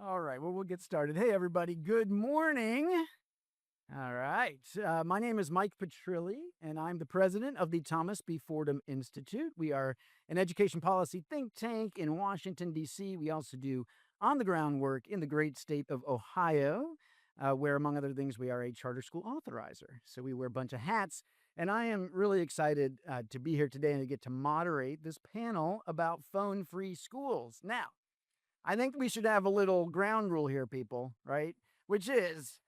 All right, well, we'll get started. Hey, everybody, good morning. All right, my name is Mike Petrilli, and I'm the president of the Thomas B. Fordham Institute. We are an education policy think tank in Washington, D.C. We also do on the ground work in the great state of Ohio, where, among other things, we are a charter school authorizer. So we wear a bunch of hats, and I am really excited to be here today and to get to moderate this panel about phone free schools. Now, I think we should have a little ground rule here, people, right? Which is,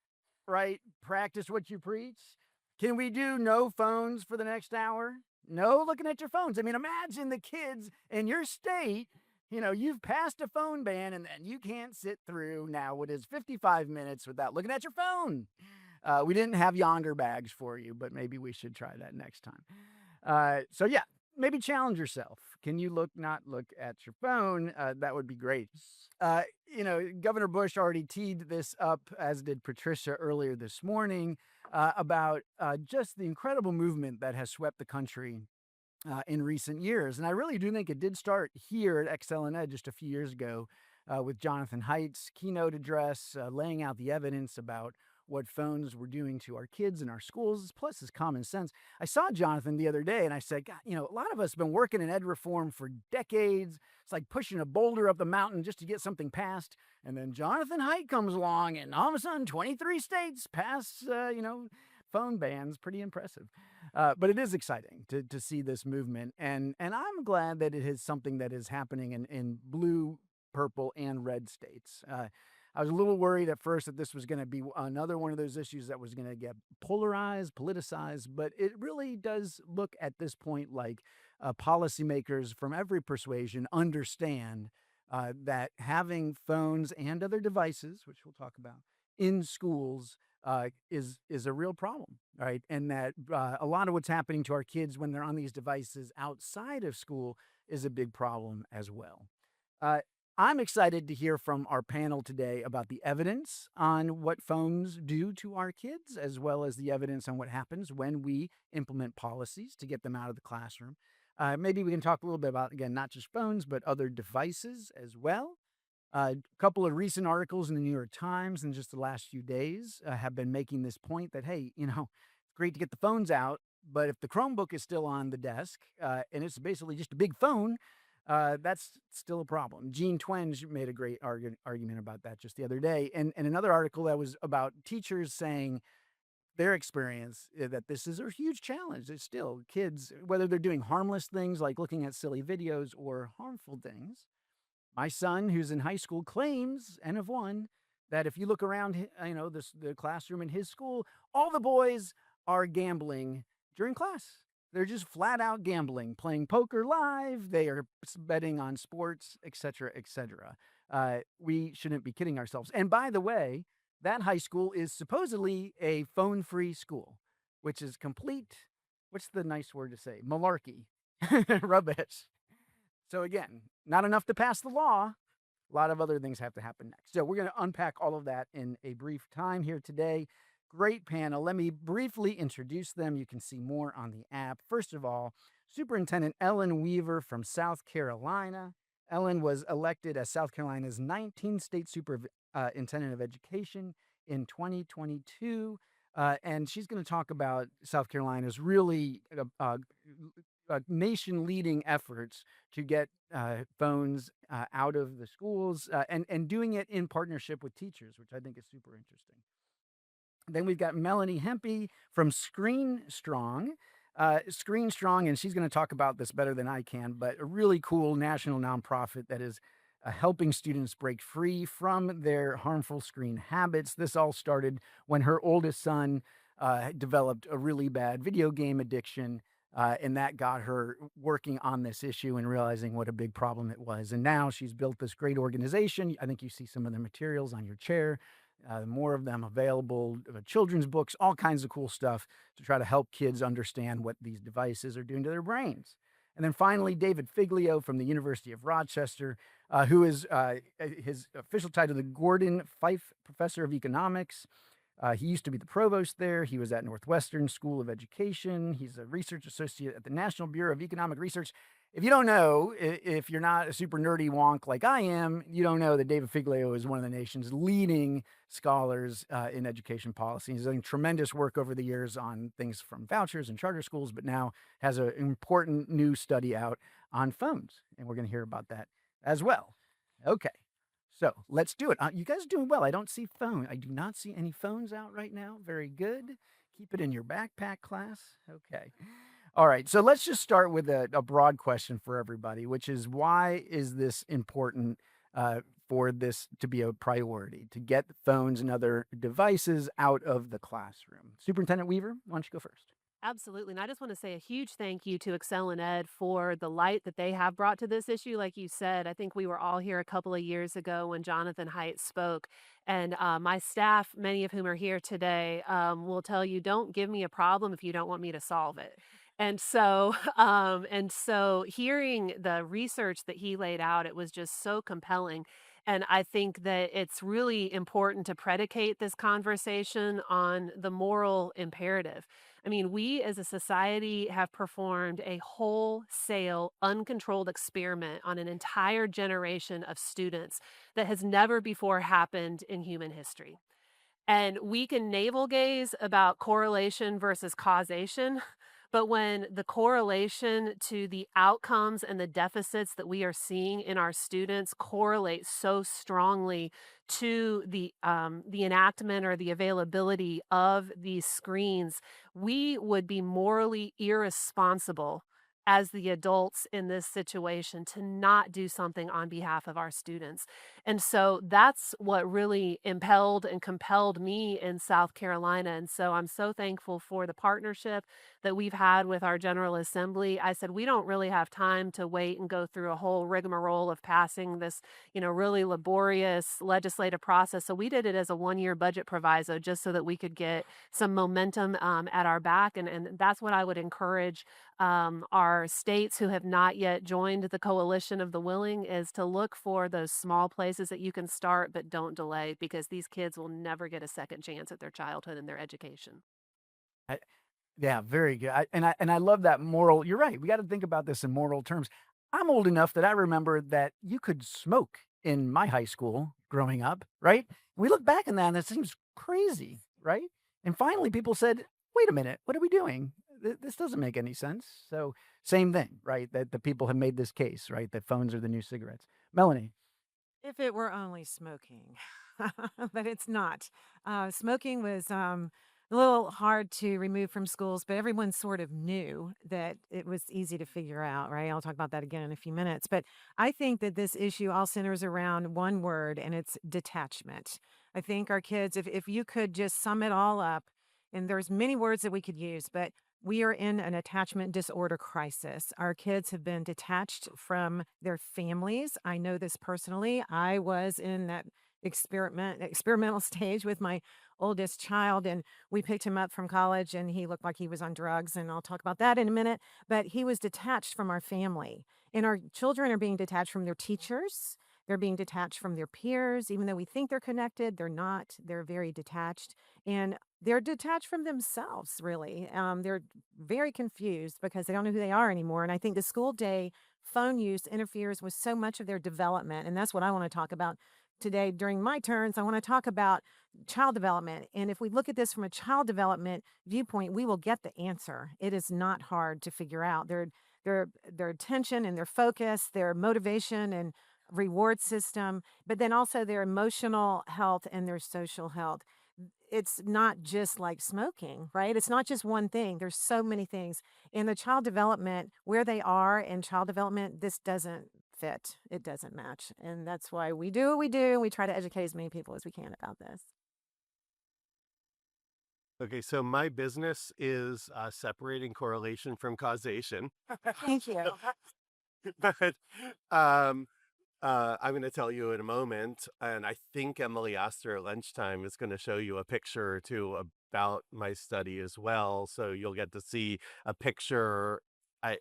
right, practice what you preach. Can we do no phones for the next hour? No looking at your phones. I mean, imagine the kids in your state, you've passed a phone ban and then you can't sit through now what is 55 minutes without looking at your phone. We didn't have yonder bags for you, but maybe we should try that next time. So yeah, maybe challenge yourself. Can you not look at your phone? That would be great. Governor Bush already teed this up, as did Patricia earlier this morning, about just the incredible movement that has swept the country in recent years. And I really do think it did start here at ExcelinEd just a few years ago with Jonathan Haidt's keynote address, laying out the evidence about what phones were doing to our kids and our schools, plus his common sense. I saw Jonathan the other day and I said, God, a lot of us have been working in ed reform for decades. It's like pushing a boulder up the mountain just to get something passed. And then Jonathan Haidt comes along and all of a sudden 23 states pass, phone bans. Pretty impressive. But it is exciting to see this movement. And I'm glad that it is something that is happening in blue, purple, and red states. I was a little worried at first that this was going to be another one of those issues that was going to get polarized, politicized, but it really does look at this point like policymakers from every persuasion understand that having phones and other devices, which we'll talk about, in schools is a real problem, right? And that a lot of what's happening to our kids when they're on these devices outside of school is a big problem as well. Uh, I'm excited to hear from our panel today about the evidence on what phones do to our kids, as well as the evidence on what happens when we implement policies to get them out of the classroom. Maybe we can talk a little bit about, again, not just phones, but other devices as well. A couple of recent articles in the New York Times in just the last few days have been making this point that, hey, it's great to get the phones out, but if the Chromebook is still on the desk and it's basically just a big phone, that's still a problem. Gene Twenge made a great argument about that just the other day. And another article that was about teachers saying their experience that this is a huge challenge. It's still kids, whether they're doing harmless things like looking at silly videos or harmful things. My son, who's in high school, claims, N of one, that if you look around, the classroom in his school, all the boys are gambling during class. They're just flat out gambling, playing poker live. They are betting on sports, et cetera, et cetera. We shouldn't be kidding ourselves. And by the way, that high school is supposedly a phone-free school, which is complete, what's the nice word to say? Malarkey. Rubbish. So again, not enough to pass the law. A lot of other things have to happen next. So we're going to unpack all of that in a brief time here today. Great panel. Let me briefly introduce them. You can see more on the app. First of all, Superintendent Ellen Weaver from South Carolina. Ellen was elected as South Carolina's 19th state superintendent of education in 2022. And she's going to talk about South Carolina's really nation-leading efforts to get phones out of the schools and doing it in partnership with teachers, which I think is super interesting. Then we've got Melanie Hempe from ScreenStrong. ScreenStrong, and she's going to talk about this better than I can, but a really cool national nonprofit that is helping students break free from their harmful screen habits. This all started when her oldest son developed a really bad video game addiction. And that got her working on this issue and realizing what a big problem it was. And now she's built this great organization. I think you see some of the materials on your chair, more of them available, children's books, all kinds of cool stuff to try to help kids understand what these devices are doing to their brains. And then finally, David Figlio from the University of Rochester, who is his official title, the Gordon Fife Professor of Economics. He used to be the provost there. He was at Northwestern School of Education. He's a research associate at the National Bureau of Economic Research. if you don't know, if you're not a super nerdy wonk like I am, you don't know that David Figlio is one of the nation's leading scholars in education policy. He's done tremendous work over the years on things from vouchers and charter schools, but now has an important new study out on phones. And we're going to hear about that as well. Okay. So let's do it. You guys are doing well. I don't see phone. I do not see any phones out right now. Very good. Keep it in your backpack, class. Okay. All right. So let's just start with a broad question for everybody, which is why is this important for this to be a priority, to get phones and other devices out of the classroom? Superintendent Weaver, why don't you go first? Absolutely. And I just want to say a huge thank you to ExcelinEd for the light that they have brought to this issue. Like you said, I think we were all here a couple of years ago when Jonathan Haidt spoke. And my staff, many of whom are here today, will tell you, don't give me a problem if you don't want me to solve it. And so hearing the research that he laid out, it was just so compelling. And I think that it's really important to predicate this conversation on the moral imperative. I mean, we as a society have performed a wholesale, uncontrolled experiment on an entire generation of students that has never before happened in human history. And we can navel gaze about correlation versus causation, but when the correlation to the outcomes and the deficits that we are seeing in our students correlate so strongly to the enactment or the availability of these screens, we would be morally irresponsible as the adults in this situation to not do something on behalf of our students. And so that's what really impelled and compelled me in South Carolina. And so I'm so thankful for the partnership that we've had with our General Assembly. I said, we don't really have time to wait and go through a whole rigmarole of passing this, really laborious legislative process. So we did it as a 1 year budget proviso just so that we could get some momentum at our back. And that's what I would encourage our states who have not yet joined the coalition of the willing is to look for those small places that you can start, but don't delay because these kids will never get a second chance at their childhood and their education. I, yeah, very good. And I love that moral. You're right. We got to think about this in moral terms. I'm old enough that I remember that you could smoke in my high school growing up, right? We look back on that and it seems crazy, right? And finally, people said, "Wait a minute, what are we doing? This doesn't make any sense." So, same thing, right? That the people have made this case, right? That phones are the new cigarettes. Melanie, If it were only smoking, but it's not. Smoking was a little hard to remove from schools, but everyone sort of knew that it was easy to figure out, right? I'll talk about that again in a few minutes. But I think that this issue all centers around one word, and it's detachment. I think our kids, if you could just sum it all up, and there's many words that we could use, but we are in an attachment disorder crisis. Our kids have been detached from their families. I know this personally. I was in that experimental stage with my oldest child, and we picked him up from college and he looked like he was on drugs, and I'll talk about that in a minute. But he was detached from our family, and our children are being detached from their teachers. They're being detached from their peers. Even though we think they're connected, they're not. They're very detached, and they're detached from themselves, really. They're very confused because they don't know who they are anymore. And I think the school day phone use interferes with so much of their development. And that's what I want to talk about today during my turns. I want to talk about child development. And if we look at this from a child development viewpoint, we will get the answer. It is not hard to figure out their attention and their focus, their motivation and reward system, but then also their emotional health and their social health. It's not just like smoking, right? It's not just one thing. There's so many things. In the child development, where they are in child development, this doesn't fit. It doesn't match. And that's why we do what we do. We try to educate as many people as we can about this. Okay, so my business is separating correlation from causation. Thank you. But I'm going to tell you in a moment, and I think Emily Oster at lunchtime is going to show you a picture or two about my study as well. So you'll get to see a picture. I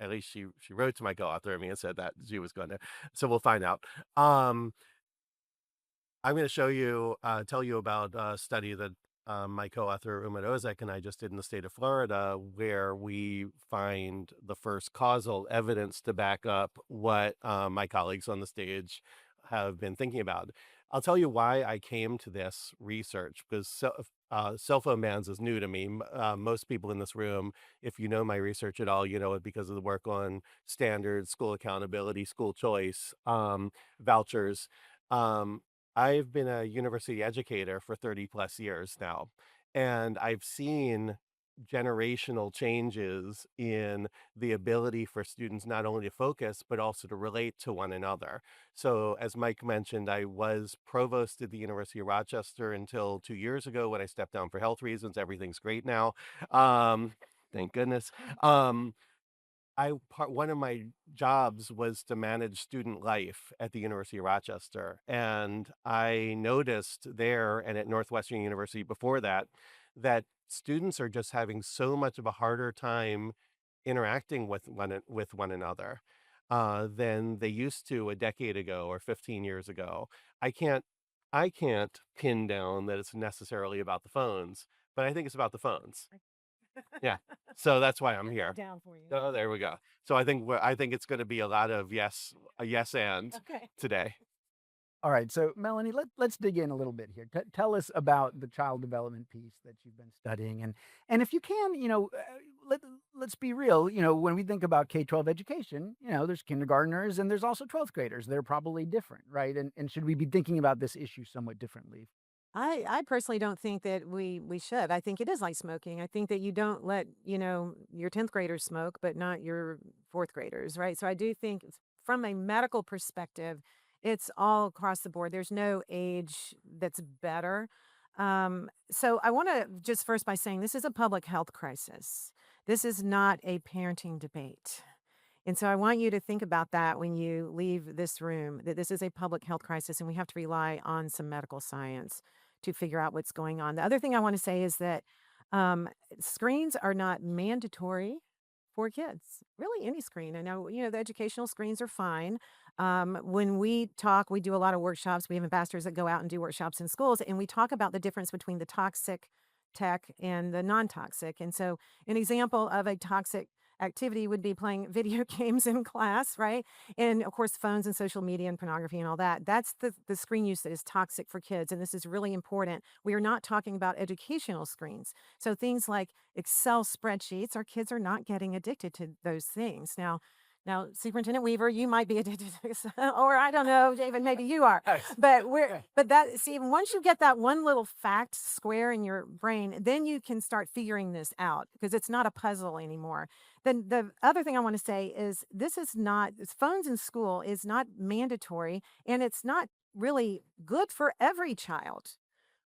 At least she wrote to my co-author me and said that she was going to. So we'll find out. I'm going to show you, tell you about a study that my co-author Uma Ozek and I just did in the state of Florida, where we find the first causal evidence to back up what my colleagues on the stage have been thinking about. I'll tell you why I came to this research, because cell phone bans is new to me. Most people in this room, if you know my research at all, you know it because of the work on standards, school accountability, school choice, vouchers. Um, I've been a university educator for 30 plus years now, and I've seen generational changes in the ability for students not only to focus, but also to relate to one another. So, as Mike mentioned, I was provost at the University of Rochester until 2 years ago when I stepped down for health reasons. Everything's great now. Thank goodness. Um, one of my jobs was to manage student life at the University of Rochester, and I noticed there and at Northwestern University before that that students are just having so much of a harder time interacting with one another than they used to a decade ago or 15 years ago. I can't I can't pin down that it's necessarily about the phones, but I think it's about the phones. Yeah. So that's why I'm here. Down for you. Oh, there we go. So I think it's going to be a lot of a yes and Okay. today. All right, so Melanie, let's dig in a little bit here. Tell us about the child development piece that you've been studying, and if you can, let's be real. When we think about K-12 education, there's kindergartners and there's also 12th graders. They're probably different, right? And should we be thinking about this issue somewhat differently? I personally don't think that we should. I think it is like smoking. I think that you don't let, your 10th graders smoke, but not your fourth graders, right? So I do think from a medical perspective, it's all across the board. There's no age that's better. So I want to just first by saying this is a public health crisis. This is not a parenting debate. And so I want you to think about that when you leave this room, that this is a public health crisis and we have to rely on some medical science to figure out what's going on. The other thing I want to say is that um, screens are not mandatory for kids. Really, any screen. I know, the educational screens are fine. When we talk, we do a lot of workshops. We have ambassadors that go out and do workshops in schools, and we talk about the difference between the toxic tech and the non-toxic. And so an example of a toxic activity would be playing video games in class, right? And of course, phones and social media and pornography and all that. That's the screen use that is toxic for kids. And this is really important. We are not talking about educational screens. So things like Excel spreadsheets, our kids are not getting addicted to those things. Now, Superintendent Weaver, you might be addicted to Excel, or I don't know, David, maybe you are. But once you get that one little fact square in your brain, then you can start figuring this out because it's not a puzzle anymore. Then the other thing I want to say is phones in school is not mandatory and it's not really good for every child.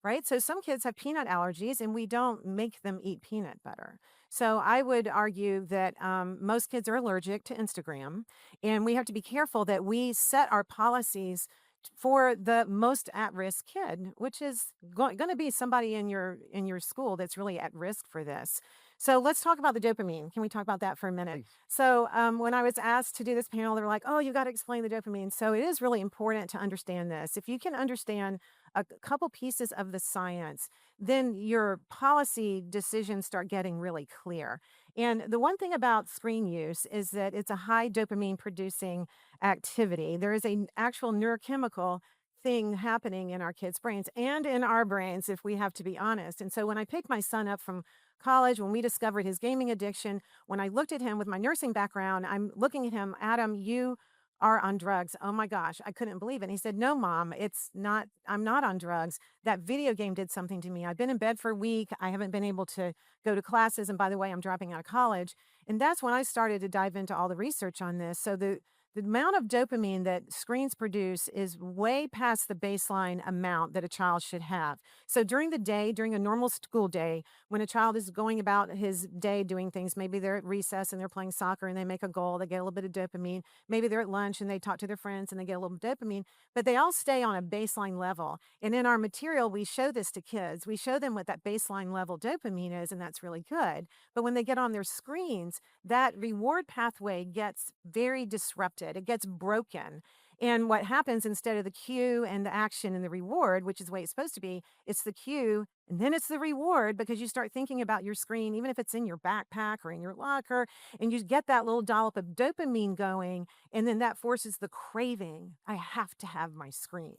Right. So some kids have peanut allergies and we don't make them eat peanut butter. So I would argue that most kids are allergic to Instagram and we have to be careful that we set our policies for the most at-risk kid, which is going to be somebody in your school that's really at risk for this. So let's talk about the dopamine. Can we talk about that for a minute? Please. So when I was asked to do this panel, they were like, "Oh, you got to explain the dopamine." So it is really important to understand this. If you can understand a couple pieces of the science, then your policy decisions start getting really clear. And the one thing about screen use is that it's a high dopamine producing activity. There is an actual neurochemical thing happening in our kids' brains and in our brains, if we have to be honest. And so when I picked my son up from college, when we discovered his gaming addiction, when I looked at him with my nursing background, I'm looking at him, Adam, you are on drugs. Oh my gosh, I couldn't believe it. And he said, "No, Mom, it's not, I'm not on drugs. That video game did something to me. I've been in bed for a week. I haven't been able to go to classes. And by the way, I'm dropping out of college." And that's when I started to dive into all the research on this. So the amount of dopamine that screens produce is way past the baseline amount that a child should have. So during the day, during a normal school day, when a child is going about his day doing things, maybe they're at recess and they're playing soccer and they make a goal, they get a little bit of dopamine. Maybe they're at lunch and they talk to their friends and they get a little dopamine, but they all stay on a baseline level. And in our material, we show this to kids. We show them what that baseline level dopamine is, and that's really good. But when they get on their screens, that reward pathway gets very disrupted. It gets broken. And what happens, instead of the cue and the action and the reward, which is the way it's supposed to be, it's the cue and then it's the reward, because you start thinking about your screen, even if it's in your backpack or in your locker, and you get that little dollop of dopamine going. And then that forces the craving. I have to have my screen.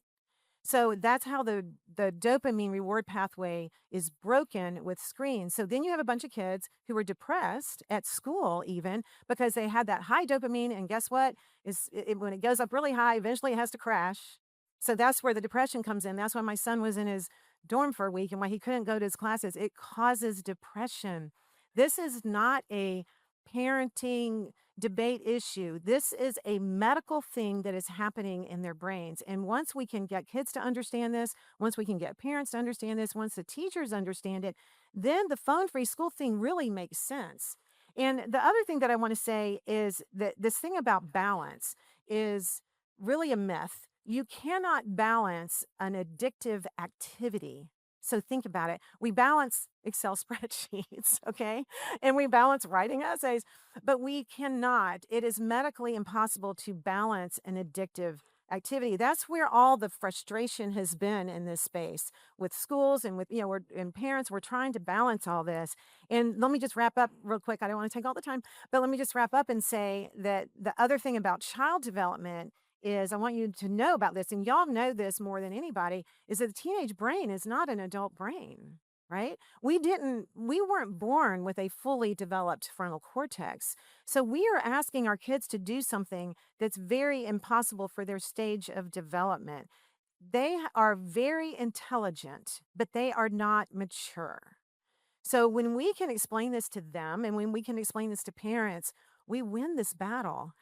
So that's how the dopamine reward pathway is broken with screens. So then you have a bunch of kids who are depressed at school, even because they had that high dopamine, and guess what? When it goes up really high, eventually it has to crash. So that's where the depression comes in. That's why my son was in his dorm for a week and why he couldn't go to his classes. It causes depression. This is not a parenting debate issue. This is a medical thing that is happening in their brains. And once we can get kids to understand this, once we can get parents to understand this, once the teachers understand it, then the phone-free school thing really makes sense. And the other thing that I want to say is that this thing about balance is really a myth. You cannot balance an addictive activity. So think about it. We balance Excel spreadsheets, okay? And we balance writing essays, but we cannot. It is medically impossible to balance an addictive activity. That's where all the frustration has been in this space with schools and with, and parents. We're trying to balance all this. And let me just wrap up real quick. I don't want to take all the time, but let me just wrap up and say that the other thing about child development is, I want you to know about this, and y'all know this more than anybody, is that the teenage brain is not an adult brain, right? We weren't born with a fully developed frontal cortex. So we are asking our kids to do something that's very impossible for their stage of development. They are very intelligent, but they are not mature. So when we can explain this to them and when we can explain this to parents, we win this battle.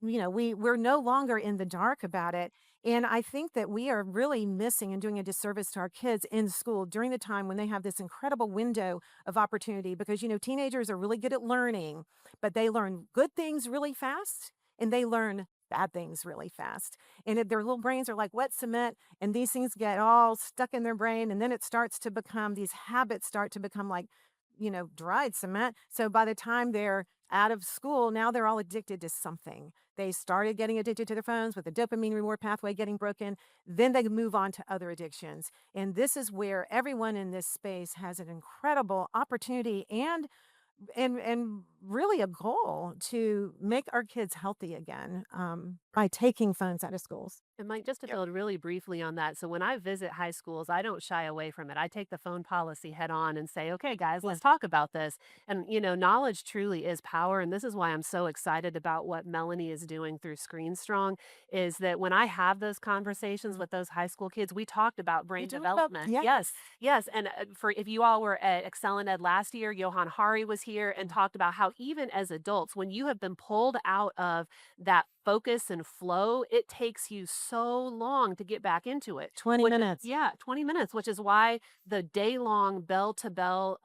We're no longer in the dark about it. And I think that we are really missing and doing a disservice to our kids in school during the time when they have this incredible window of opportunity, because, teenagers are really good at learning, but they learn good things really fast and they learn bad things really fast. And their little brains are like wet cement, and these things get all stuck in their brain. And then these habits start to become like, dried cement. So by the time they're out of school, now they're all addicted to something. They started getting addicted to their phones with the dopamine reward pathway getting broken. Then they move on to other addictions. And this is where everyone in this space has an incredible opportunity and really a goal to make our kids healthy again, by taking phones out of schools. And Mike, just to Yep. build really briefly on that. So when I visit high schools, I don't shy away from it. I take the phone policy head on and say, okay, guys, Yeah. let's talk about this. And, knowledge truly is power. And this is why I'm so excited about what Melanie is doing through ScreenStrong, is that when I have those conversations Mm. with those high school kids, we talked about brain talked about- development. yes. Yes, yes. And for if you all were at ExcelinEd last year, Johan Hari was here and talked about how even as adults, when you have been pulled out of that focus and flow, it takes you so long to get back into it. 20 minutes. Yeah, 20 minutes, which is why the day long bell to bell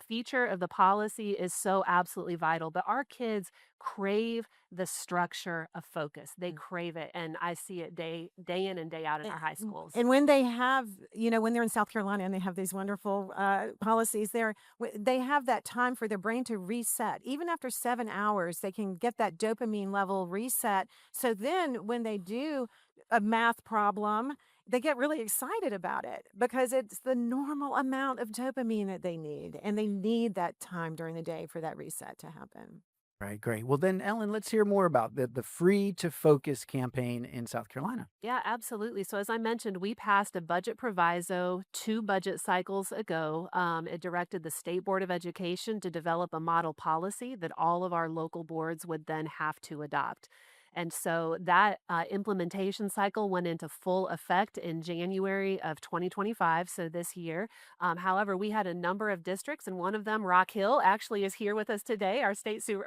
feature of the policy is so absolutely vital. But our kids crave the structure of focus. They crave it. And I see it day in and day out in our high schools. And when they have, when they're in South Carolina and they have these wonderful policies there, they have that time for their brain to reset. Even after 7 hours, they can get that dopamine level reset. So then when they do a math problem, they get really excited about it because it's the normal amount of dopamine that they need. And they need that time during the day for that reset to happen. Right, great. Well, then, Ellen, let's hear more about the Free to Focus campaign in South Carolina. Yeah, absolutely. So, as I mentioned, we passed a budget proviso 2 budget cycles ago. It directed the State Board of Education to develop a model policy that all of our local boards would then have to adopt. And so that implementation cycle went into full effect in January of 2025, so this year. However, we had a number of districts, and one of them, Rock Hill, actually is here with us today. Or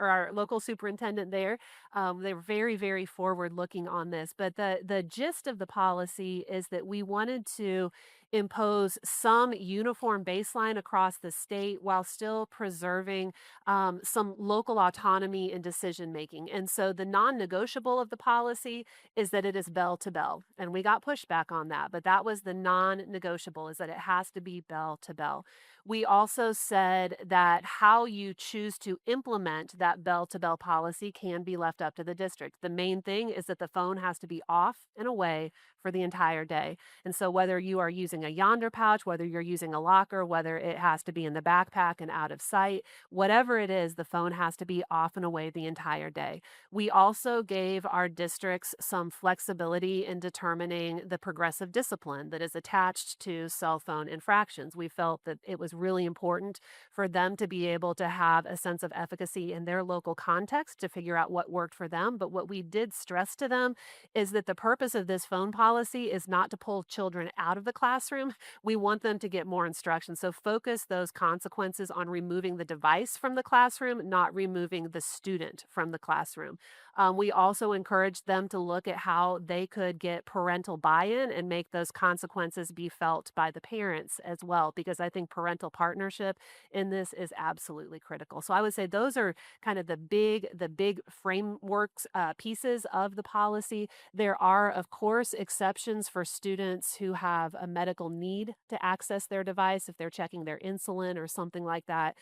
our local superintendent there. They were very, very forward looking on this. But the gist of the policy is that we wanted to impose some uniform baseline across the state while still preserving some local autonomy in decision making. And so the non negotiable of the policy is that it is bell to bell. And we got pushback on that, but that was the non negotiable, is that it has to be bell to bell. We also said that how you choose to implement that bell to bell policy can be left up to the district. The main thing is that the phone has to be off and away for the entire day. And so, whether you are using a yonder pouch, whether you're using a locker, whether it has to be in the backpack and out of sight, whatever it is, the phone has to be off and away the entire day. We also gave our districts some flexibility in determining the progressive discipline that is attached to cell phone infractions. We felt that it was really important for them to be able to have a sense of efficacy in their local context to figure out what worked for them. But what we did stress to them is that the purpose of this phone policy is not to pull children out of the classroom. We want them to get more instruction. So focus those consequences on removing the device from the classroom, not removing the student from the classroom. We also encouraged them to look at how they could get parental buy in and make those consequences be felt by the parents as well, because I think parental partnership in this is absolutely critical. So I would say those are kind of the big frameworks pieces of the policy. There are, of course, exceptions for students who have a medical need to access their device if they're checking their insulin or something like that.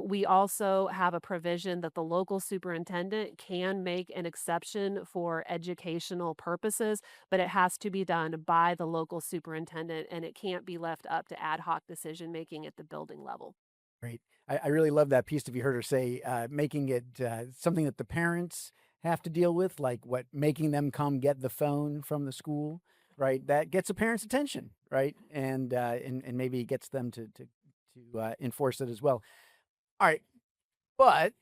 We also have a provision that the local superintendent can make an exception for educational purposes, but it has to be done by the local superintendent and it can't be left up to ad hoc decision making at the building level. Great. I really love that piece. If you heard her say, making it something that the parents have to deal with, like what making them come get the phone from the school, right? That gets a parent's attention, right? And maybe gets them to enforce it as well. All right, but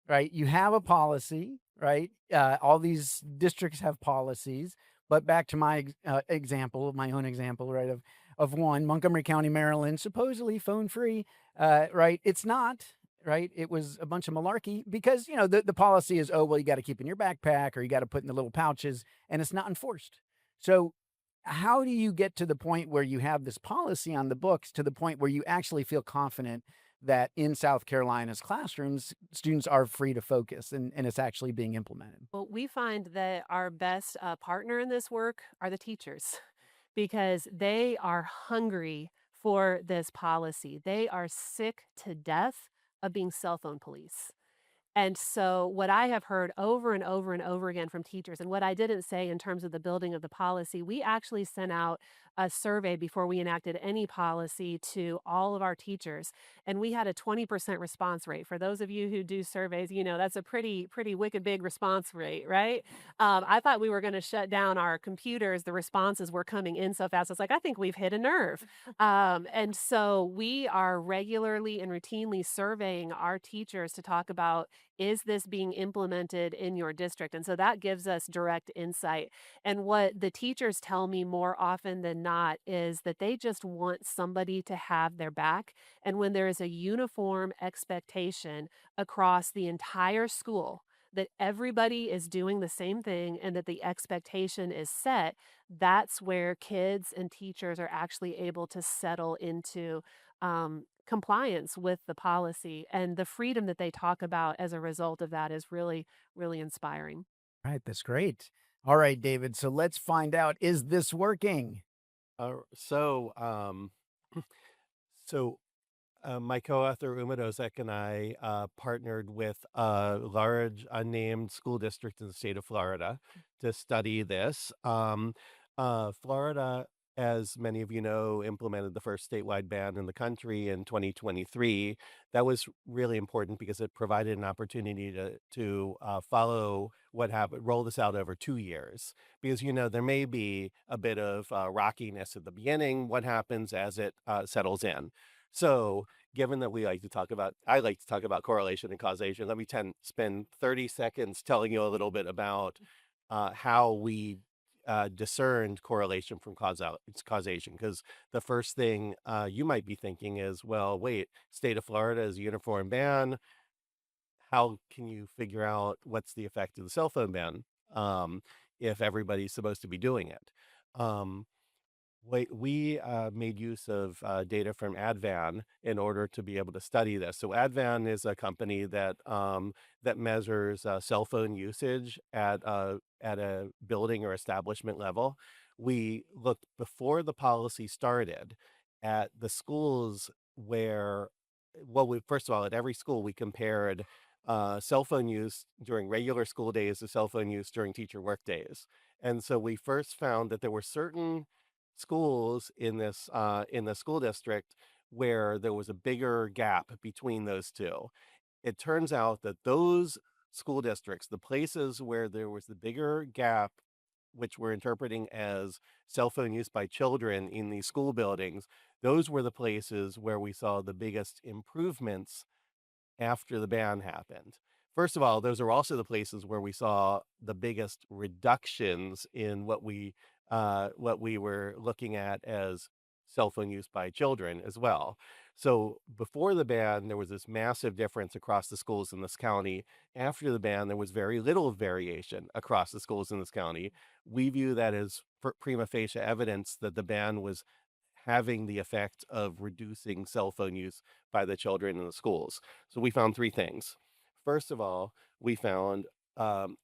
right, you have a policy, right? All these districts have policies, but back to my example, my own example, right? Of one, Montgomery County, Maryland, supposedly phone free, right? It's not, right? It was a bunch of malarkey because, the policy is, oh, well, you got to keep in your backpack or you got to put in the little pouches and it's not enforced. So, how do you get to the point where you have this policy on the books to the point where you actually feel confident that in South Carolina's classrooms, students are free to focus and it's actually being implemented? Well, we find that our best partner in this work are the teachers because they are hungry for this policy. They are sick to death of being cell phone police. And so, what I have heard over and over and over again from teachers, and what I didn't say in terms of the building of the policy, we actually sent out a survey before we enacted any policy to all of our teachers, and we had a 20% response rate. For those of you who do surveys, that's a pretty wicked big response rate, right? I thought we were going to shut down our computers. The responses were coming in so fast. I was like, I think we've hit a nerve. And so we are regularly and routinely surveying our teachers to talk about, is this being implemented in your district? And so that gives us direct insight. And what the teachers tell me more often than not is that they just want somebody to have their back. And when there is a uniform expectation across the entire school, that everybody is doing the same thing and that the expectation is set, that's where kids and teachers are actually able to settle into compliance with the policy. And the freedom that they talk about as a result of that is really, really inspiring. All right, that's great. All right, David. So let's find out, is this working? Uh, so, so my co-author Uma Dozek and I partnered with a large unnamed school district in the state of Florida to study this. Florida, as many of you know, implemented the first statewide ban in the country in 2023. That was really important because it provided an opportunity to follow what happened, roll this out over 2 years. Because there may be a bit of rockiness at the beginning. What happens as it settles in? So, given that I like to talk about correlation and causation, let me spend 30 seconds telling you a little bit about how we discerned correlation from causation. Because the first thing you might be thinking is, well, wait, state of Florida is a uniform ban. How can you figure out what's the effect of the cell phone ban if everybody's supposed to be doing it? Um, we made use of data from Advan in order to be able to study this. So Advan is a company that measures cell phone usage at a building or establishment level. We looked before the policy started at the schools where, well, we first of all, at every school we compared cell phone use during regular school days to cell phone use during teacher work days. And so we first found that there were certain schools in the school district where there was a bigger gap between those two. It turns out that those school districts, the places where there was the bigger gap, which we're interpreting as cell phone use by children in these school buildings, those were the places where we saw the biggest improvements after the ban happened. First of all, those are also the places where we saw the biggest reductions in what we were looking at as cell phone use by children as well. So before the ban, there was this massive difference across the schools in this county. After the ban, there was very little variation across the schools in this county. We view that as prima facie evidence that the ban was having the effect of reducing cell phone use by the children in the schools. So we found three things. First of all, we found um,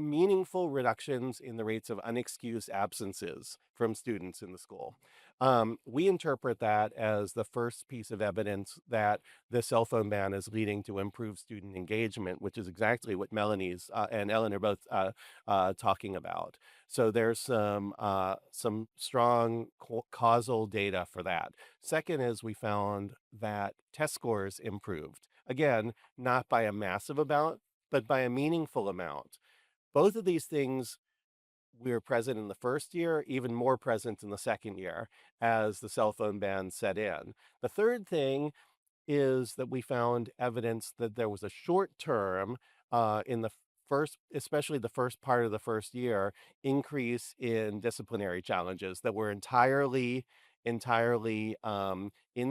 meaningful reductions in the rates of unexcused absences from students in the school. We interpret that as the first piece of evidence that the cell phone ban is leading to improved student engagement, which is exactly what Melanie's and Ellen are both talking about. So there's some strong causal data for that. Second is we found that test scores improved. Again, not by a massive amount, but by a meaningful amount. Both of these things we were present in the first year, even more present in the second year as the cell phone ban set in. The third thing is that we found evidence that there was a short term in the first, especially the first part of the first year, increase in disciplinary challenges that were entirely in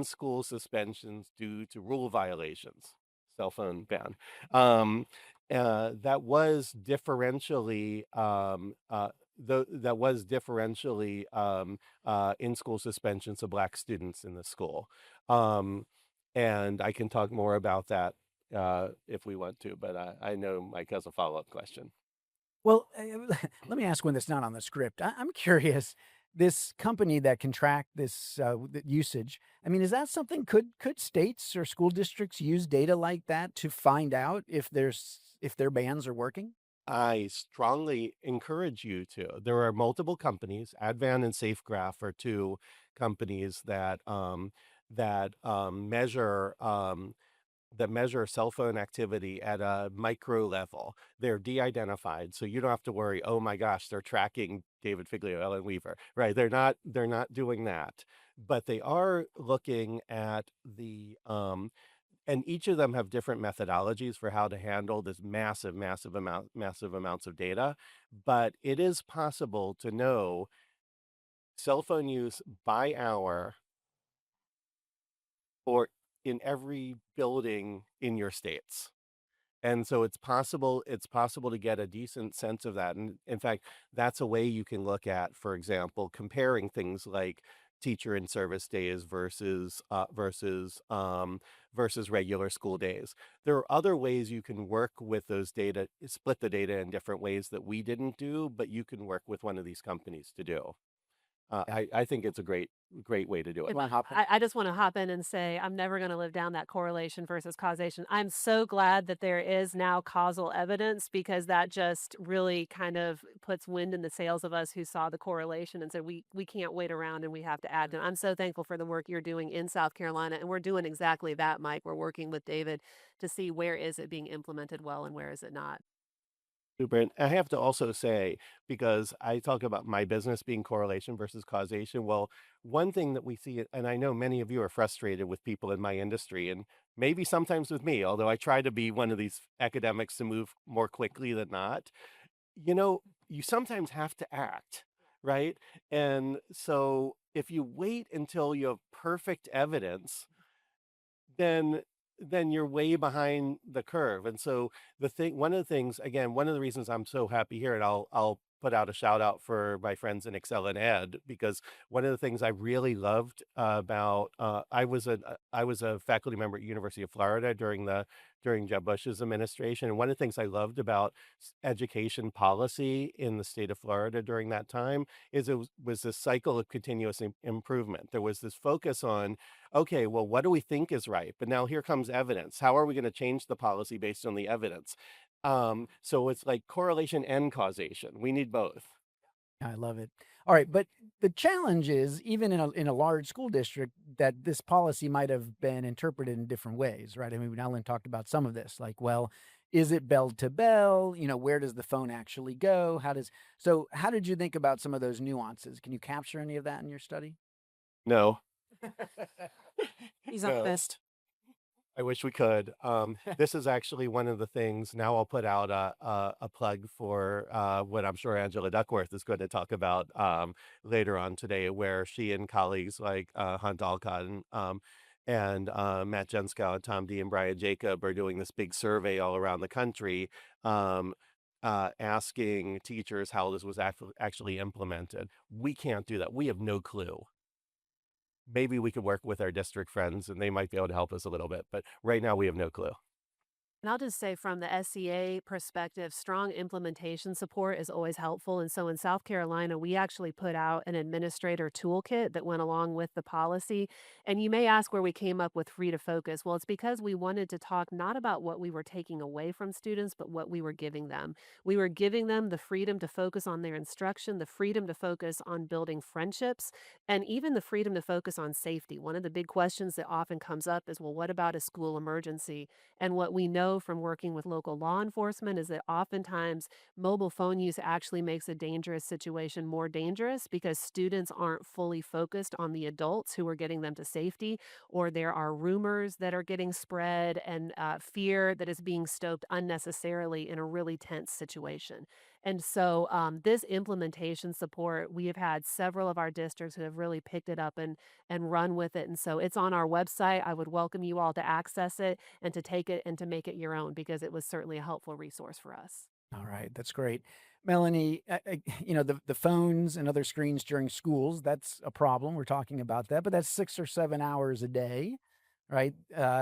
school suspensions due to rule violations, cell phone ban. That was differentially that was differentially in school suspensions of Black students in the school. Um, and I can talk more about that if we want to, but I know Mike has a follow-up question. Well, let me ask one that's not on the script. I'm curious. This company that can track this usage. I mean, is that something? Could states or school districts use data like that to find out if their bans are working? I strongly encourage you to. There are multiple companies. Advan and SafeGraph are two companies that measure cell phone activity at a micro level. They're de-identified, so you don't have to worry, oh my gosh, they're tracking David Figlio, Ellen Weaver, right? They're not doing that. But they are looking at and each of them have different methodologies for how to handle this massive amounts of data. But it is possible to know cell phone use by hour or in every building in your states. And so it's possible to get a decent sense of that. And in fact, that's a way you can look at, for example, comparing things like teacher in service days versus regular school days. There are other ways you can work with those data, split the data in different ways that we didn't do, but you can work with one of these companies to do. I think it's a great way to do it. You want to hop in? I just want to hop in and say I'm never going to live down that correlation versus causation. I'm so glad that there is now causal evidence because that just really kind of puts wind in the sails of us who saw the correlation and said we can't wait around and we have to add to it. I'm so thankful for the work you're doing in South Carolina, and we're doing exactly that, Mike. We're working with David to see where is it being implemented well and where is it not. Super. And I have to also say, because I talk about my business being correlation versus causation. Well, one thing that we see, and I know many of you are frustrated with people in my industry, and maybe sometimes with me, although I try to be one of these academics to move more quickly than not, you sometimes have to act, right? And so if you wait until you have perfect evidence, then you're way behind the curve. And so one of the things, again, one of the reasons I'm so happy here, and I'll put out a shout out for my friends in ExcelinEd, because one of the things I really loved about I was a faculty member at University of Florida during Jeb Bush's administration, and one of the things I loved about education policy in the state of Florida during that time is was this cycle of continuous improvement. There was this focus on, okay, well, what do we think is right? But now here comes evidence. How are we going to change the policy based on the evidence? So it's like correlation and causation. We need both. I love it. All right, but the challenge is, even in a large school district, that this policy might have been interpreted in different ways, right? I mean, Ellen talked about some of this, like, well, is it bell to bell? Where does the phone actually go? How did you think about some of those nuances? Can you capture any of that in your study? No, He's no. honest. I wish we could. This is actually one of the things. Now I'll put out a plug for what I'm sure Angela Duckworth is going to talk about later on today, where she and colleagues like Hunt Alcott and Matt Jenskow and Tom D and Brian Jacob are doing this big survey all around the country, asking teachers how this was actually implemented. We can't do that. We have no clue. Maybe we could work with our district friends and they might be able to help us a little bit, but right now we have no clue. And I'll just say from the SEA perspective, strong implementation support is always helpful. And so in South Carolina, we actually put out an administrator toolkit that went along with the policy. And you may ask where we came up with free to focus. Well, it's because we wanted to talk not about what we were taking away from students, but what we were giving them. We were giving them the freedom to focus on their instruction, the freedom to focus on building friendships, and even the freedom to focus on safety. One of the big questions that often comes up is, well, what about a school emergency? And what we know from working with local law enforcement is that oftentimes mobile phone use actually makes a dangerous situation more dangerous because students aren't fully focused on the adults who are getting them to safety, or there are rumors that are getting spread and fear that is being stoked unnecessarily in a really tense situation. And so, this implementation support, we have had several of our districts who have really picked it up and run with it. And so, it's on our website. I would welcome you all to access it and to take it and to make it your own because it was certainly a helpful resource for us. All right, that's great. Melanie, the phones and other screens during schools, that's a problem. We're talking about that, but that's 6 or 7 hours a day, right?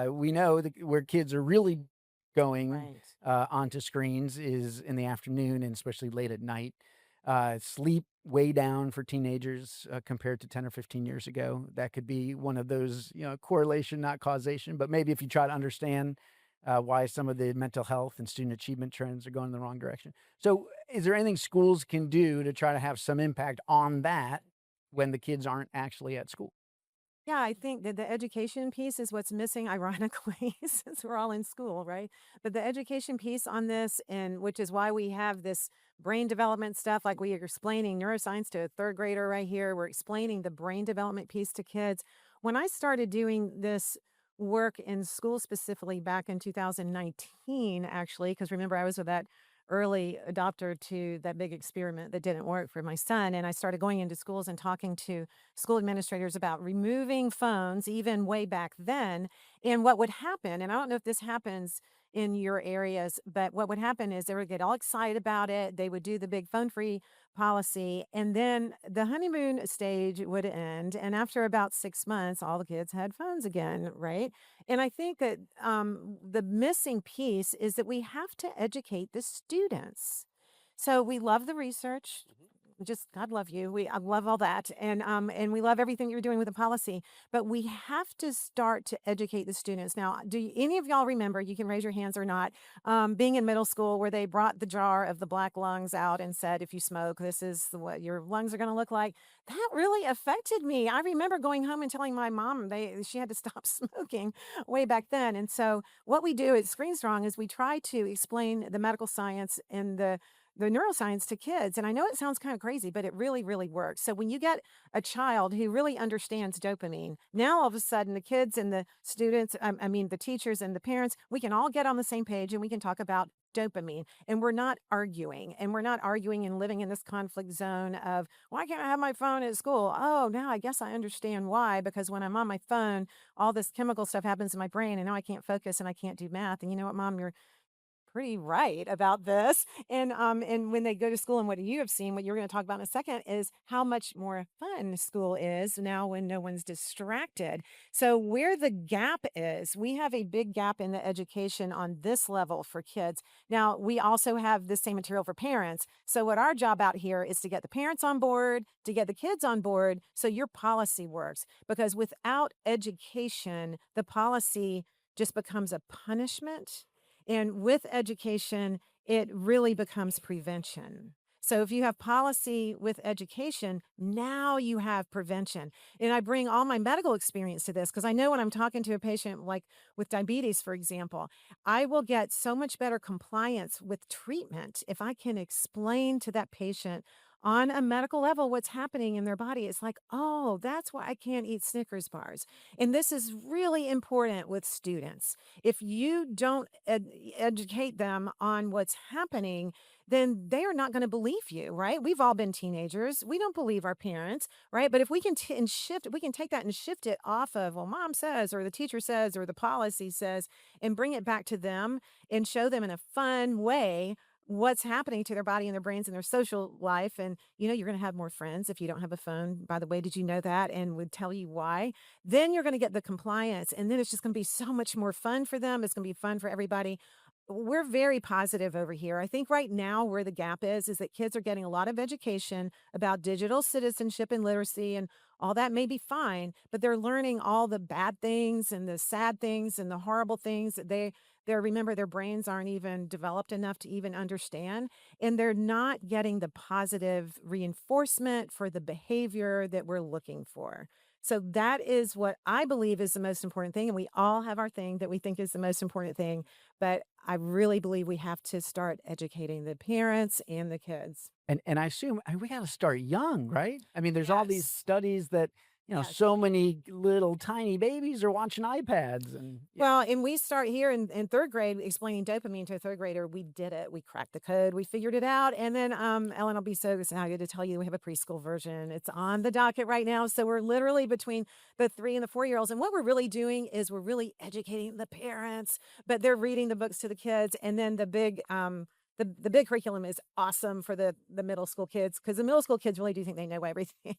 We know that where kids are really going Right. onto screens is in the afternoon and especially late at night. Sleep way down for teenagers compared to 10 or 15 years ago. That could be one of those, correlation, not causation, but maybe if you try to understand why some of the mental health and student achievement trends are going in the wrong direction. So, is there anything schools can do to try to have some impact on that when the kids aren't actually at school? Yeah, I think that the education piece is what's missing, ironically, since we're all in school, right? But the education piece on this, and which is why we have this brain development stuff, like we are explaining neuroscience to a third grader right here. We're explaining the brain development piece to kids. When I started doing this work in school specifically back in 2019, actually, because remember, I was with that early adopter to that big experiment that didn't work for my son. And I started going into schools and talking to school administrators about removing phones, even way back then. And what would happen, and I don't know if this happens in your areas, but what would happen is they would get all excited about it. They would do the big phone free policy. And then the honeymoon stage would end. And after about 6 months, all the kids had phones again, right? And I think that the missing piece is that we have to educate the students. So we love the research. Just God love you. I love all that, and we love everything you're doing with the policy. But we have to start to educate the students. Now, any of y'all remember? You can raise your hands or not. Being in middle school, where they brought the jar of the black lungs out and said, "If you smoke, this is what your lungs are going to look like." That really affected me. I remember going home and telling my mom she had to stop smoking way back then. And so, what we do at ScreenStrong is we try to explain the medical science and the neuroscience to kids. And I know it sounds kind of crazy, but it really, really works. So when you get a child who really understands dopamine, now all of a sudden the kids and the students, I mean, the teachers and the parents, we can all get on the same page and we can talk about dopamine. And we're not arguing. And we're not arguing and living in this conflict zone of, why can't I have my phone at school? Oh, now I guess I understand why. Because when I'm on my phone, all this chemical stuff happens in my brain and now I can't focus and I can't do math. And you know what, Mom, you're pretty right about this. And when they go to school, and what you have seen, what you're going to talk about in a second, is how much more fun school is now when no one's distracted. So where the gap is, we have a big gap in the education on this level for kids. Now, we also have the same material for parents. So what our job out here is to get the parents on board, to get the kids on board, so your policy works. Because without education, the policy just becomes a punishment. And with education, it really becomes prevention. So if you have policy with education, now you have prevention. And I bring all my medical experience to this because I know when I'm talking to a patient like with diabetes, for example, I will get so much better compliance with treatment if I can explain to that patient on a medical level what's happening in their body. It's like, oh, that's why I can't eat Snickers bars. And this is really important with students. If you don't educate them on what's happening, then they are not going to believe you, right? We've all been teenagers. We don't believe our parents, right? But if we can we can take that and shift it off of, well, mom says, or the teacher says, or the policy says, and bring it back to them and show them in a fun way what's happening to their body and their brains and their social life. And, you're going to have more friends if you don't have a phone. By the way, did you know that? And would tell you why. Then you're going to get the compliance. And then it's just going to be so much more fun for them. It's going to be fun for everybody. We're very positive over here. I think right now where the gap is that kids are getting a lot of education about digital citizenship and literacy, and all that may be fine, but they're learning all the bad things and the sad things and the horrible things that remember, their brains aren't even developed enough to even understand, and they're not getting the positive reinforcement for the behavior that we're looking for. So that is what I believe is the most important thing. And we all have our thing that we think is the most important thing. But I really believe we have to start educating the parents and the kids. And I assume we got to start young, right? I mean, there's all these Yes. studies that, Yes. so many little tiny babies are watching iPads and Well, and we start here in third grade explaining dopamine to a third grader. We did it. We cracked the code. We figured it out. And then Ellen will be so excited to tell you we have a preschool version. It's on the docket right now. So we're literally between the 3 and the 4-year-olds. And what we're really doing is we're really educating the parents, but they're reading the books to the kids. And then the big curriculum is awesome for the middle school kids, because the middle school kids really do think they know everything.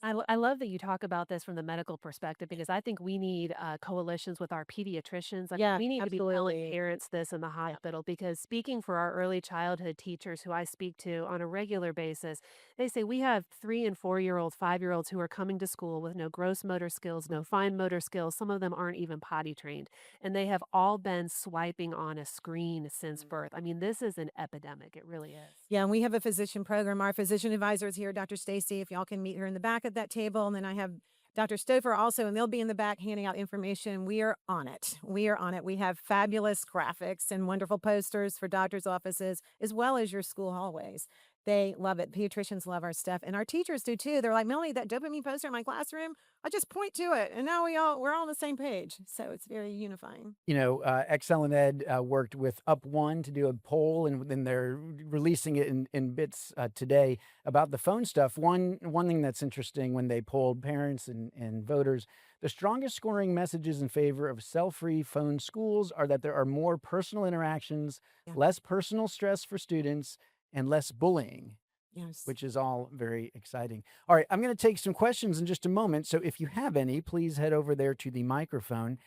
I love that you talk about this from the medical perspective because I think we need coalitions with our pediatricians. Yeah, We need to be telling absolutely. parents this in the hospital because speaking for our early childhood teachers who I speak to on a regular basis, they say we have 3 and 4-year-olds, 5-year-olds who are coming to school with no gross motor skills, no fine motor skills. Some of them aren't even potty trained, and they have all been swiping on a screen since birth. I mean, this is an epidemic. It really is. Yeah, and we have a physician program. Our physician advisor is here, Dr. Stacy. If y'all can meet her in the back at that table. And then I have Dr. Stouffer also, and they'll be in the back handing out information. We are on it. We are on it. We have fabulous graphics and wonderful posters for doctors' offices, as well as your school hallways. They love it. Pediatricians love our stuff, and our teachers do too. They're like, Melanie, that dopamine poster in my classroom, I just point to it, and now we're all on the same page. So it's very unifying. ExcelinEd worked with Up One to do a poll, and then they're releasing it in bits today about the phone stuff. One thing that's interesting when they polled parents and voters, the strongest scoring messages in favor of cell-free phone schools are that there are more personal interactions, Yeah. less personal stress for students, and less bullying, Yes. which is all very exciting. All right, I'm going to take some questions in just a moment. So if you have any, please head over there to the microphone.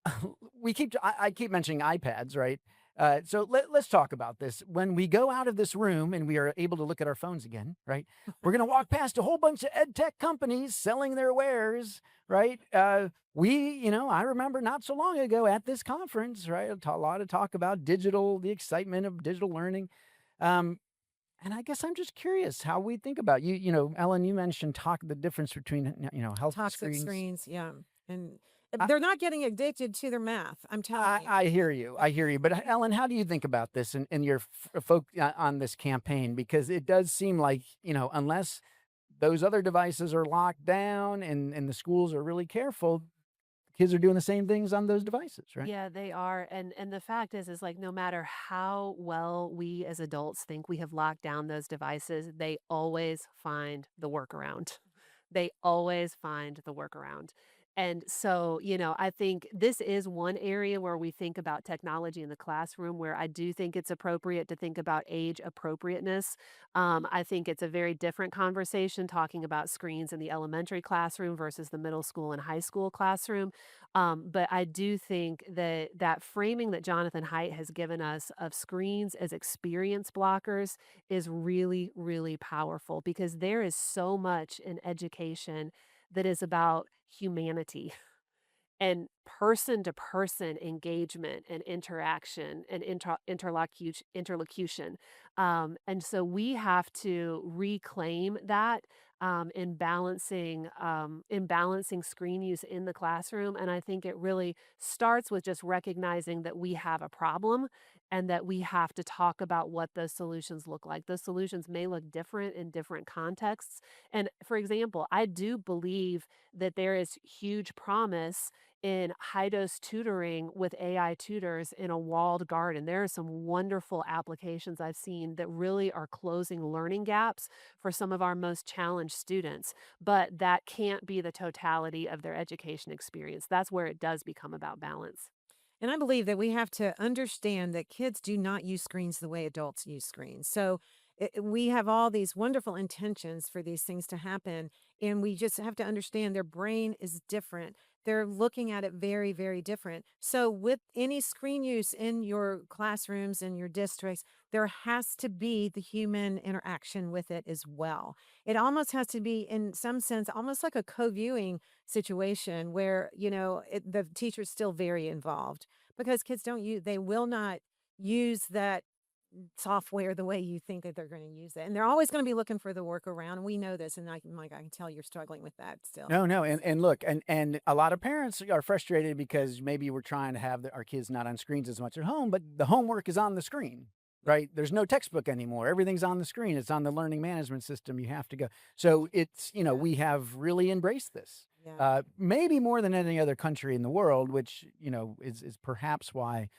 I keep mentioning iPads, right? So let's talk about this. When we go out of this room and we are able to look at our phones again, right? We're going to walk past a whole bunch of ed tech companies selling their wares, right? I remember not so long ago at this conference, right? A lot of talk about the excitement of digital learning. And I guess I'm just curious how we think about Ellen, you mentioned the difference between, health Toxic screens. screens, yeah. And I- they're not getting addicted to their math. I'm telling you. I hear you. I hear you. But Ellen, how do you think about this and your folk on this campaign? Because it does seem like, unless those other devices are locked down and the schools are really careful, kids are doing the same things on those devices, right? Yeah, they are. And the fact is like no matter how well we as adults think we have locked down those devices, they always find the workaround. They always find the workaround. And so, I think this is one area where we think about technology in the classroom where I do think it's appropriate to think about age appropriateness. I think it's a very different conversation talking about screens in the elementary classroom versus the middle school and high school classroom. But I do think that that framing that Jonathan Haidt has given us of screens as experience blockers is really, really powerful because there is so much in education that is about humanity and person to person engagement and interaction and interlocution. And so we have to reclaim that in balancing screen use in the classroom. And I think it really starts with just recognizing that we have a problem and that we have to talk about what those solutions look like. Those solutions may look different in different contexts. And for example, I do believe that there is huge promise in high dose tutoring with AI tutors in a walled garden. There are some wonderful applications I've seen that really are closing learning gaps for some of our most challenged students, but that can't be the totality of their education experience. That's where it does become about balance. And I believe that we have to understand that kids do not use screens the way adults use screens. So we have all these wonderful intentions for these things to happen. And we just have to understand their brain is different. They're looking at it very, very different. So, with any screen use in your classrooms and your districts, there has to be the human interaction with it as well. It almost has to be, in some sense, almost like a co viewing situation where, the teacher's still very involved because kids don't use, they will not use that software the way you think that they're going to use it. And they're always going to be looking for the workaround. We know this. And I can tell you're struggling with that still. No, no, and look, and a lot of parents are frustrated because maybe we're trying to have our kids not on screens as much at home, but the homework is on the screen, right? There's no textbook anymore. Everything's on the screen. It's on the learning management system. You have to go. So it's Yeah. we have really embraced this, Yeah. maybe more than any other country in the world, which is perhaps why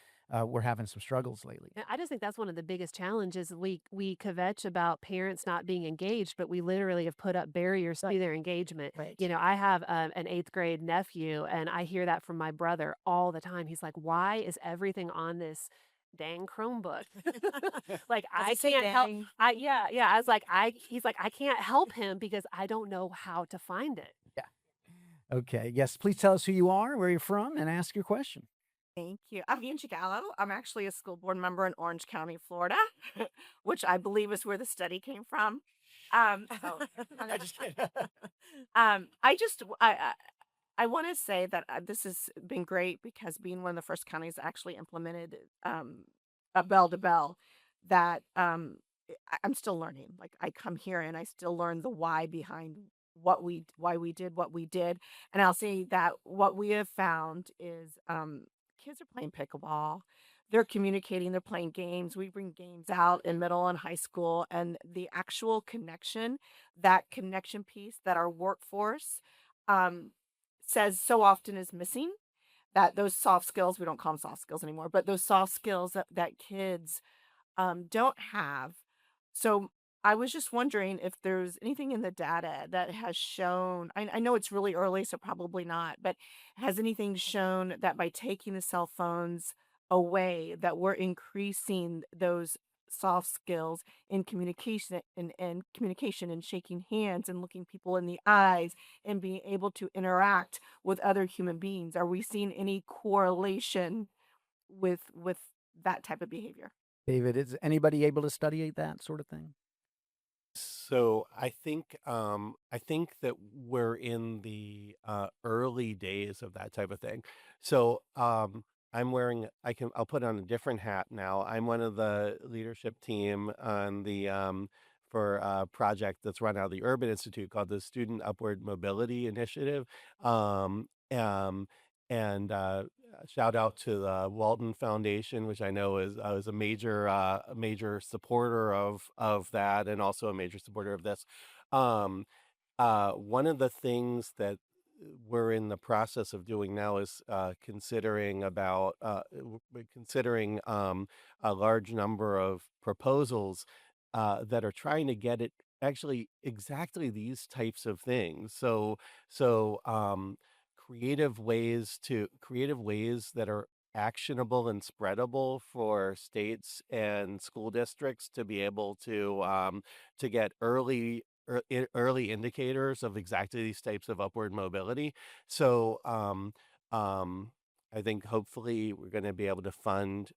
we're having some struggles lately. Yeah, I just think that's one of the biggest challenges. We kvetch about parents not being engaged, but we literally have put up barriers to their engagement. Right. I have an eighth grade nephew, and I hear that from my brother all the time. He's like, "Why is everything on this dang Chromebook?" Like Does I it say can't help. dang? Yeah. I was like, He's like, I can't help him because I don't know how to find it. Yeah. Okay. Yes. Please tell us who you are, where you're from, and ask your question. Thank you. I'm Angie Gallo. I'm actually a school board member in Orange County, Florida, which I believe is where the study came from. So I just kidding. I just I want to say that this has been great because being one of the first counties that actually implemented a bell to bell, that I'm still learning. Like I come here and I still learn the why behind why we did what we did, and I'll say that what we have found is kids are playing pickleball. They're communicating, they're playing games. We bring games out in middle and high school, and the actual connection, that connection piece that our workforce um, says so often is missing, that those soft skills, we don't call them soft skills anymore, but those soft skills that kids don't have. So I was just wondering if there's anything in the data that has shown, I know it's really early, so probably not, but has anything shown that by taking the cell phones away, that we're increasing those soft skills in communication and communication and shaking hands and looking people in the eyes and being able to interact with other human beings? Are we seeing any correlation with that type of behavior? David, is anybody able to study that sort of thing? So I think that we're in the early days of that type of thing. So I'll put on a different hat now. I'm one of the leadership team on the for a project that's run out of the Urban Institute called the Student Upward Mobility Initiative. Um, um, and shout out to the Walton Foundation, which I know is a major supporter of that, and also a major supporter of this. Um, One of the things that we're in the process of doing now is considering a large number of proposals that are trying to get it actually exactly these types of things. So creative ways that are actionable and spreadable for states and school districts to be able to get early indicators of exactly these types of upward mobility. So um, I think hopefully we're going to be able to fund.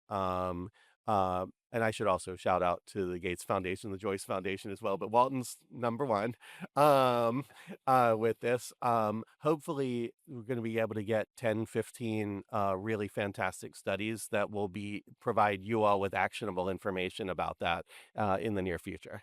And I should also shout out to the Gates Foundation, the Joyce Foundation as well, but Walton's number one with this. Hopefully, we're going to be able to get 10, 15 really fantastic studies that will provide you all with actionable information about that in the near future.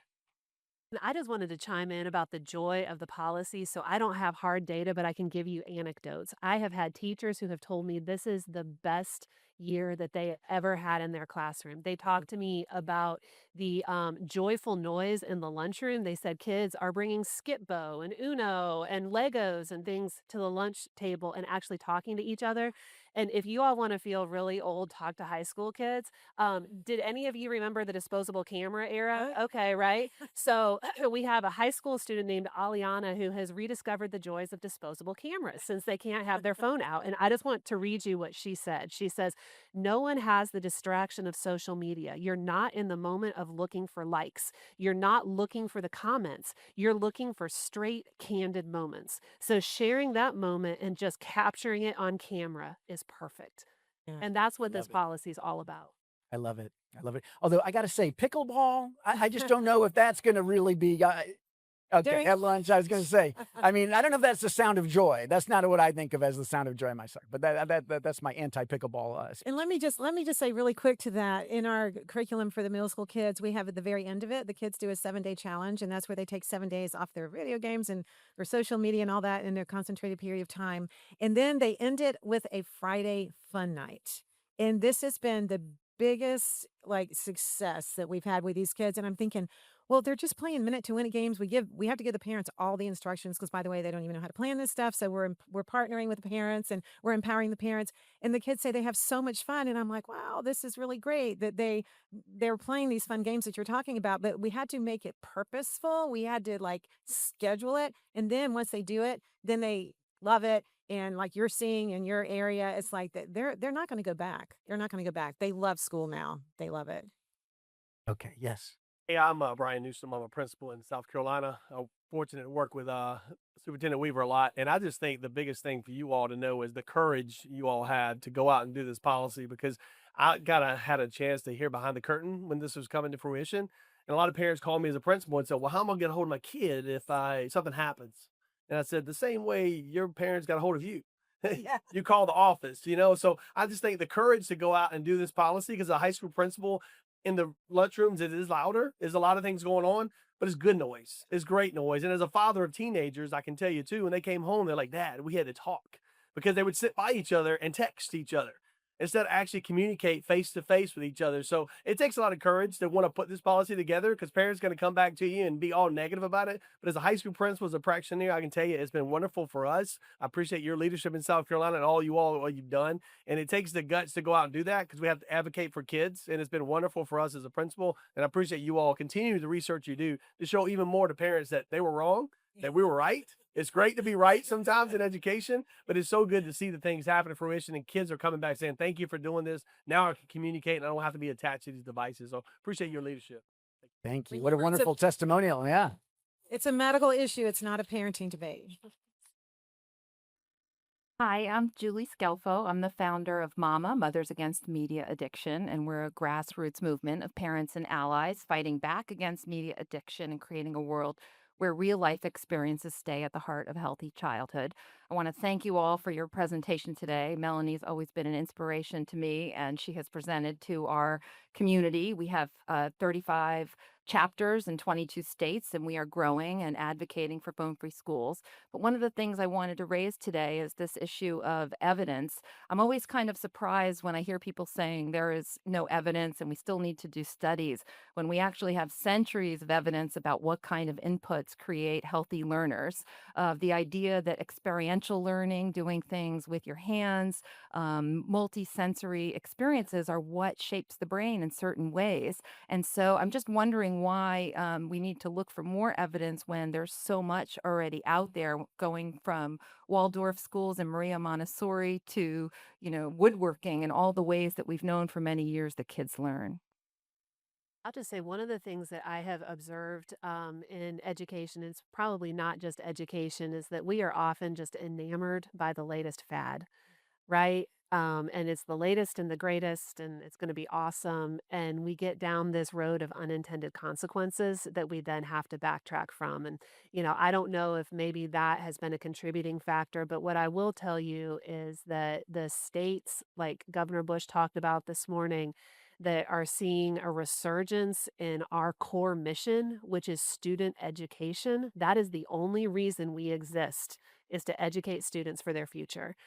And I just wanted to chime in about the joy of the policy. So I don't have hard data, but I can give you anecdotes. I have had teachers who have told me this is the best year that they ever had in their classroom. They talked to me about the joyful noise in the lunchroom. They said kids are bringing Skip-Bo and Uno and Legos and things to the lunch table and actually talking to each other. And if you all want to feel really old, talk to high school kids. Did any of you remember the disposable camera era? Okay, right? So we have a high school student named Aliana who has rediscovered the joys of disposable cameras since they can't have their phone out. And I just want to read you what she said. She says, no one has the distraction of social media. You're not in the moment of looking for likes. You're not looking for the comments. You're looking for straight, candid moments. So sharing that moment and just capturing it on camera is perfect. Yeah. And that's what this Love it. policy is all about. I love it. I love it. Although I got to say, pickleball, I just don't know if that's going to really be. Okay, During- at lunch, I was going to say. I mean, I don't know if that's the sound of joy. That's not what I think of as the sound of joy myself. But that's my anti-pickleball. And let me just say really quick to that. In our curriculum for the middle school kids, we have at the very end of it, the kids do a 7-day challenge, and that's where they take 7 days off their video games and their social media and all that in their concentrated period of time. And then they end it with a Friday fun night. And this has been the biggest success that we've had with these kids. And I'm thinking, well, they're just playing minute to win games. We have to give the parents all the instructions because, by the way, they don't even know how to plan this stuff. So we're partnering with the parents and we're empowering the parents. And the kids say they have so much fun. And I'm like, wow, this is really great that they're playing these fun games that you're talking about. But we had to make it purposeful. We had to schedule it. And then once they do it, then they love it. And like you're seeing in your area, it's like that they're not going to go back. They're not going to go back. They love school now. They love it. Okay, yes. Hey, I'm Brian Newsom. I'm a principal in South Carolina. I'm fortunate to work with Superintendent Weaver a lot. And I just think the biggest thing for you all to know is the courage you all had to go out and do this policy, because I had a chance to hear behind the curtain when this was coming to fruition. And a lot of parents call me as a principal and say, well, how am I going to get a hold of my kid if something happens? And I said, the same way your parents got a hold of you. Yeah. You call the office, So I just think the courage to go out and do this policy, because a high school principal in the lunchrooms, it is louder. There's a lot of things going on, but it's good noise. It's great noise. And as a father of teenagers, I can tell you too, when they came home, they're like, Dad, we had to talk, because they would sit by each other and text each other instead of actually communicate face to face with each other. So it takes a lot of courage to want to put this policy together, because parents are going to come back to you and be all negative about it. But as a high school principal, as a practitioner, I can tell you it's been wonderful for us. I appreciate your leadership in South Carolina and all you've done. And it takes the guts to go out and do that, because we have to advocate for kids. And it's been wonderful for us as a principal. And I appreciate you all continuing the research you do to show even more to parents that they were wrong, that we were right. It's great to be right sometimes in education, but it's so good to see the things happen to fruition, and kids are coming back saying, thank you for doing this. Now I can communicate and I don't have to be attached to these devices. So appreciate your leadership. Thank you. When What a you were wonderful testimonial. Yeah. It's a medical issue. It's not a parenting debate. Hi, I'm Julie Skelfo. I'm the founder of MAMA, Mothers Against Media Addiction, and we're a grassroots movement of parents and allies fighting back against media addiction and creating a world where real life experiences stay at the heart of healthy childhood. I want to thank you all for your presentation today. Melanie's always been an inspiration to me, and she has presented to our community. We have 35 chapters in 22 states, and we are growing and advocating for phone-free schools. But one of the things I wanted to raise today is this issue of evidence. I'm always kind of surprised when I hear people saying there is no evidence and we still need to do studies, when we actually have centuries of evidence about what kind of inputs create healthy learners. The idea that experiential experiential learning, doing things with your hands, multi-sensory experiences are what shapes the brain in certain ways. And so I'm just wondering why we need to look for more evidence when there's so much already out there, going from Waldorf schools and Maria Montessori to, woodworking and all the ways that we've known for many years that kids learn. I'll just say one of the things that I have observed in education, it's probably not just education, is that we are often just enamored by the latest fad, right? And it's the latest and the greatest, and it's going to be awesome. And we get down this road of unintended consequences that we then have to backtrack from. And, I don't know if maybe that has been a contributing factor, but what I will tell you is that the states, like Governor Bush talked about this morning, that are seeing a resurgence in our core mission, which is student education. That is the only reason we exist, is to educate students for their future.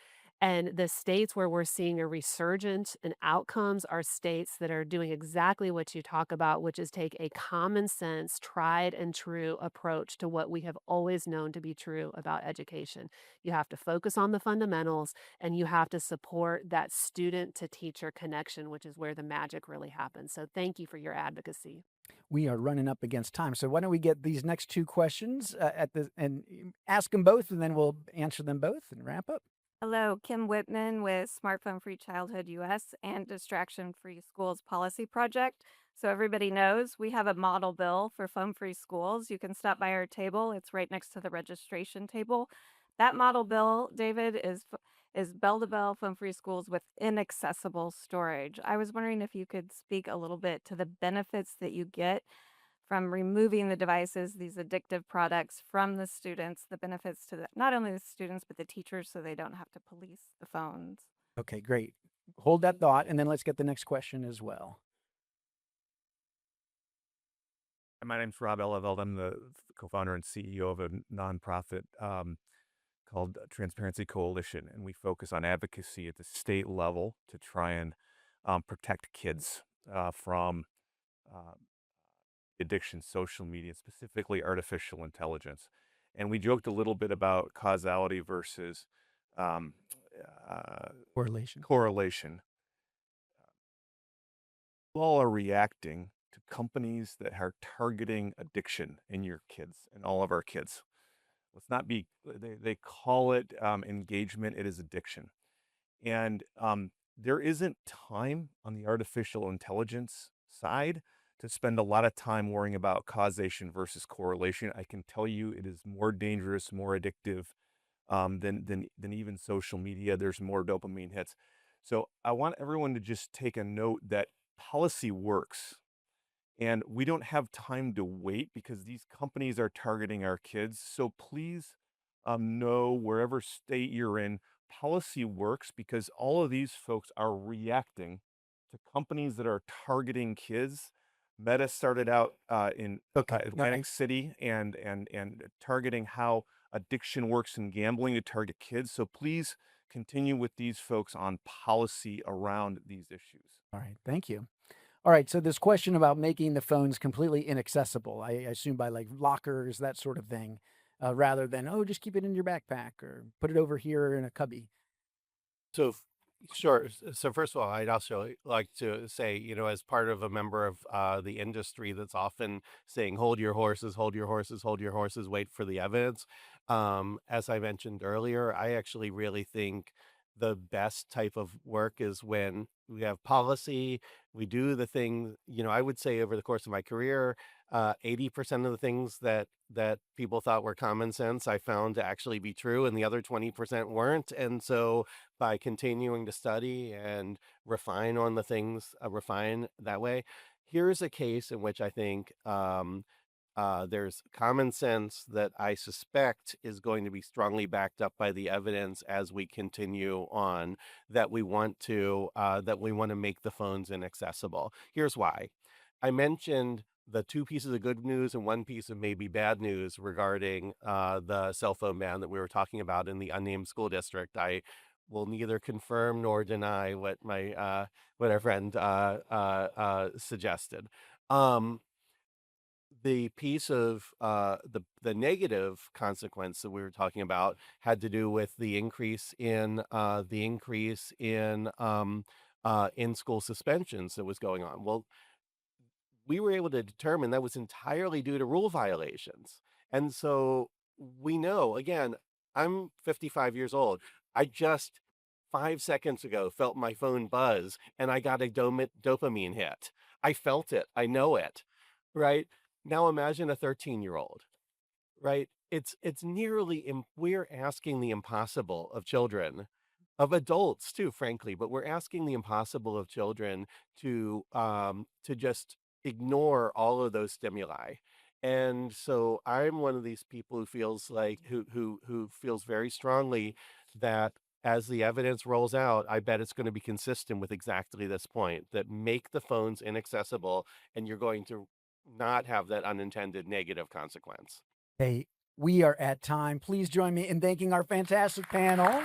And the states where we're seeing a resurgence in outcomes are states that are doing exactly what you talk about, which is take a common sense, tried and true approach to what we have always known to be true about education. You have to focus on the fundamentals and you have to support that student to teacher connection, which is where the magic really happens. So thank you for your advocacy. We are running up against time, so why don't we get these next two questions and ask them both, and then we'll answer them both and wrap up. Hello, Kim Whitman with Smartphone Free Childhood US and Distraction Free Schools Policy Project. So everybody knows we have a model bill for phone free schools. You can stop by our table. It's right next to the registration table. That model bill, David, is bell to bell phone free schools with inaccessible storage. I was wondering if you could speak a little bit to the benefits that you get from removing the devices, these addictive products from the students, the benefits to not only the students, but the teachers so they don't have to police the phones. Okay, great. Hold that thought, and then let's get the next question as well. My name's Rob Eleveld. I'm the co-founder and CEO of a nonprofit called Transparency Coalition, and we focus on advocacy at the state level to try and protect kids from addiction, social media, specifically artificial intelligence. And we joked a little bit about causality versus Correlation. correlation. You all are reacting to companies that are targeting addiction in your kids and all of our kids. Let's not be, they call it engagement, it is addiction. And there isn't time on the artificial intelligence side to spend a lot of time worrying about causation versus correlation. I can tell you it is more dangerous, more addictive than even social media. There's more dopamine hits. So I want everyone to just take a note that policy works. And we don't have time to wait because these companies are targeting our kids. So please know wherever state you're in, policy works because all of these folks are reacting to companies that are targeting kids. Meta started out in Atlantic City and targeting how addiction works in gambling to target kids. So please continue with these folks on policy around these issues. All right, thank you. All right, so this question about making the phones completely inaccessible, I assume by like lockers, that sort of thing, rather than, oh, just keep it in your backpack or put it over here in a cubby. So, sure. So first of all, I'd also like to say, as part of a member of the industry that's often saying, hold your horses, hold your horses, hold your horses, wait for the evidence. As I mentioned earlier, I actually really think the best type of work is when we have policy, we do the thing, I would say over the course of my career, 80% of the things that people thought were common sense, I found to actually be true, and the other 20% weren't. And so by continuing to study and refine on the things, refine that way, here's a case in which I think there's common sense that I suspect is going to be strongly backed up by the evidence as we continue on that we want to make the phones inaccessible. Here's why. I mentioned the two pieces of good news and one piece of maybe bad news regarding the cell phone ban that we were talking about in the unnamed school district. I will neither confirm nor deny what what our friend suggested. the piece of the negative consequence that we were talking about had to do with the increase in in school suspensions that was going on. Well, we were able to determine that was entirely due to rule violations. And so we know, again, I'm 55 years old. I just 5 seconds ago felt my phone buzz and I got a dopamine hit. I felt it. I know it. Right. Now imagine a 13-year-old, right? It's we're asking the impossible of children, of adults too, frankly, but we're asking the impossible of children to just ignore all of those stimuli. And so I'm one of these people who feels like who feels very strongly that as the evidence rolls out, I bet it's going to be consistent with exactly this point, that make the phones inaccessible and you're going to not have that unintended negative consequence. Hey, we are at time. Please join me in thanking our fantastic panel.